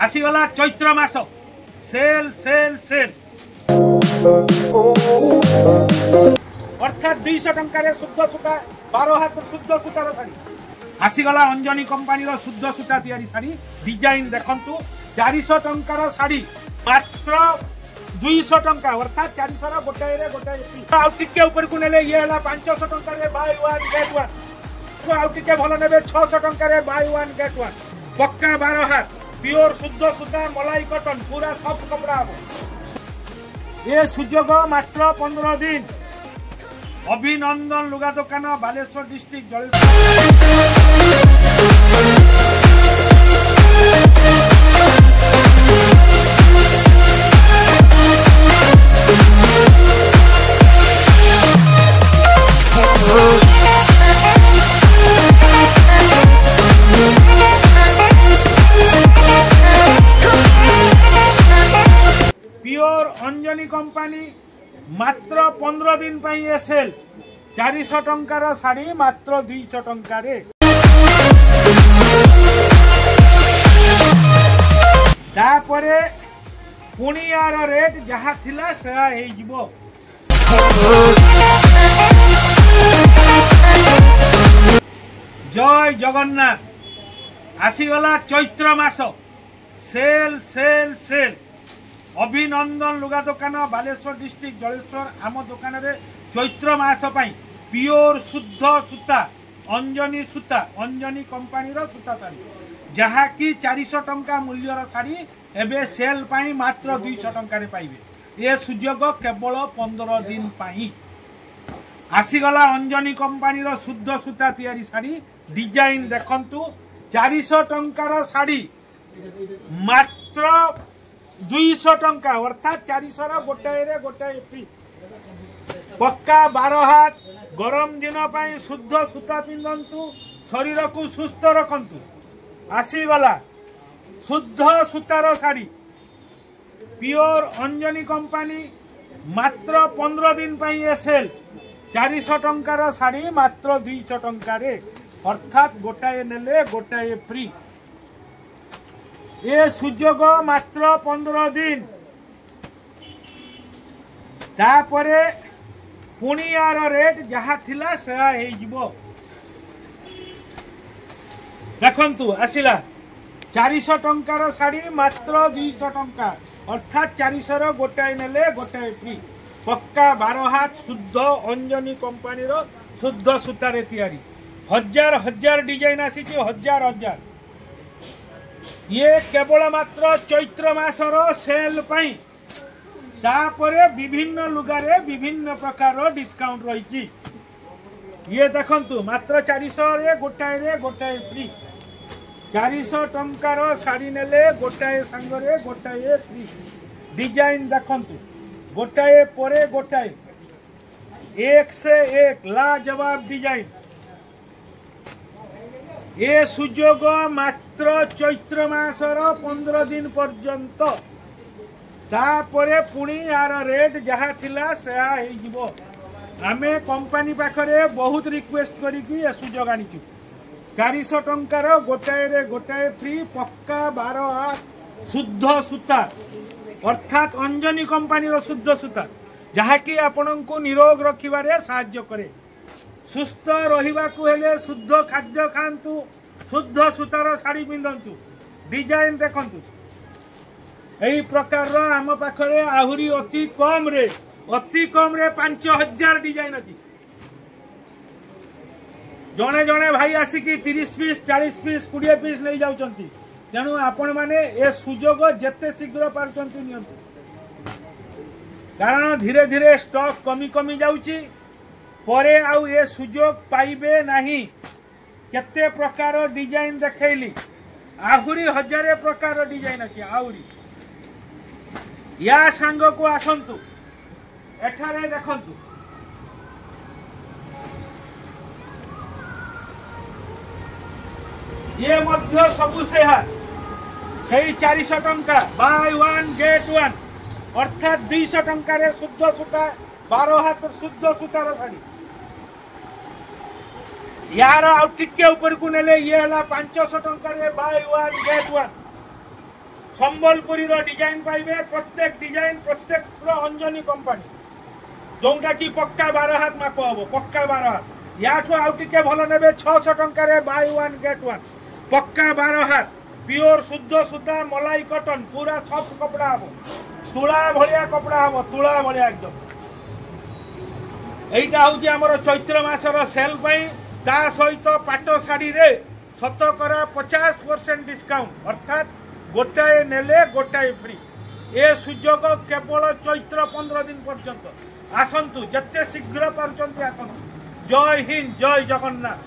आसीगला चैत्र मास cell cell cell अर्थात 200 टंकार शुद्ध सूता 12 हाथ शुद्ध सूतार शाढ़ी आसीगला अंजनी कंपानी शुद्ध सूता तैयारी शाढ़ी डिजाइन देखंतु 400 टंकार शाढ़ी मात्र 200 टंका अर्थात 400 गोटाए गोटाए आउ टिके ऊपर को नेले ये हला 500 टंका रे बाय वन गेट वन आउ टिके भलो नेबे 600 टंका रे बाय वन गेट वन पक्का 12 हाथ प्योर शुद्ध सूता मलाई कॉटन पूरा सॉफ्ट कपड़ा हो ये सुजोग मात्र 15 दिन अभिनंदन लुगा दुकान Baleshwar district pure Anjani company मात्र 15 दिन पर ये सेल 400 टंकार शाढ़ी मात्र 200 टंकार तापरे पुणी यार रेट जहाँ थिला सेहा हे जिवो जय जगन्नाथ आसीगला चैत्र मास सेल सेल सेल अभिनंदन लुगा दुकान बालेश्वर डिस्ट्रिक्ट जलेश्वर आम दुकान रे चैत्र मास पई प्योर शुद्ध सूता अंजनी कंपानी रो सूता शाढ़ी जहाँ की 400 टंका मूल्यर शाढ़ी एबे सेल पई मात्र 200 टंका रे पाइबे ये सुजोग केवल 15 दिन पई आसीगला अंजनी कंपानी रो शुद्ध सूता तैयारी शाढ़ी डिजाइन देखंतु 400 टंकार शाढ़ी मात्र 200 टंका अर्थात 400 गोटाए गोटाए फ्री पक्का 12 हाथ गरम दिन पाई शुद्ध सूता पिंधंतु शरीर को सुस्थ रखंतु आसीगला शुद्ध सूतार शाढ़ी प्योर अंजनी कंपानी मात्र 15 दिन पाई ये सेल 400 टंकार शाढ़ी मात्र 200 टंकार अर्थात गोटाए नेले गोटाए फ्री ये सुजोग मात्र 15 दिन तापरे पुणी यार रेट जहाँ थिला सेहा हे जिवो देखंतु आसिला 400 टंकार शाढ़ी मात्र 200 टंका अर्थात 400 गोटाए नेले गोटाए फ्री पक्का 12 हाथ शुद्ध अंजनी कंपानी रो शुद्ध सूतारे तैयारी हजार हजार डिजाइन आसी हजार हजार ये केवल मात्र चैत्र मासर सेल पई तापरे विभिन्न लुगारे विभिन्न प्रकार डिस्काउंट रही ये देखंतु मात्र 400 रे गोटाए फ्री 400 टंकार शाढ़ी नेले गोटाए सांगरे गोटाए फ्री डिजाइन देखंतु गोटाए परे गोटाए एक से एक लाजवाब डिजाइन ये सुजोग मात्र चैत्र मासर 15 दिन पर्यंत तापरे पुणी यार रेट जहाँ थिला सेहा हे जिवो आमे कंपानी पाखरे बहुत रिक्वेस्ट करिकी ए सुजोग आनिचु 400 टंकार गोटाए गोटाए फ्री पक्का 12 हाथ शुद्ध सूता अर्थात अंजनी कंपानी रो शुद्ध सूता जहाँ की आपन को निरोग रखिबारे साहाय्य करे सुस्थ रहिबा को हेले शुद्ध खाद्य खांतु शुद्ध सूतार शाढ़ी पिंधंतु डिजाइन देखंतु एही प्रकार रो आम पाखरे आहुरी अति कम रे 5000 डिजाइन अछि जणे जणे भाई आसिकी 30 पीस 40 पीस 20 पीस नहीं जाउचंती तेणु आपण माने ए सुजोग जेते शीघ्र पारुचंती नियंतु कारण धीरे धीरे स्टॉक कमी कमी जाउची परे आउ ये सुजोग पाइबे नहीं केते प्रकार डिजाइन देखैली आहुरी हजारे प्रकार डिजाइन अछि आहुरी या सांग को आसंतु एठारे देखंतु ये मध्य सबु सेहा सेही 400 टंका बाय वन गेट वन अर्थात 200 टंका रे शुद्ध सूता 12 हाथ शुद्ध सूतार शाढ़ी यार आउ टिके ऊपर को नेले ये हला 500 टंका रे बाय वन गेट वन সম্বলপুরীর ডিজাইন পাইবে প্রত্যেক ডিজাইন প্রত্যেক অঞ্জনী কোম্পানি जोटा कि पक्का 12 हाथ माप हम पक्का 12 हाथ याठू आउ टिके भल नेबे 600 टंका रे बाय वन गेट वन पक्का 12 हाथ प्योर शुद्ध सुधा मलाई कॉटन पूरा सॉफ्ट कपड़ा हम तुला भलिया कपड़ा हम तुला भलिया एकदम एटा होची हमर चैत्र मासर सेल पई ता सहित पाटो साड़ी रे शतकरा 50% डिस्काउंट अर्थात गोटाए नेले गोटाए फ्री ए सुयोग केवल चैत्र 15 दिन पर्यंत आसंतु जत्ते शीघ्र पारुचंती आसंतु जय हिंद जय जगन्नाथ।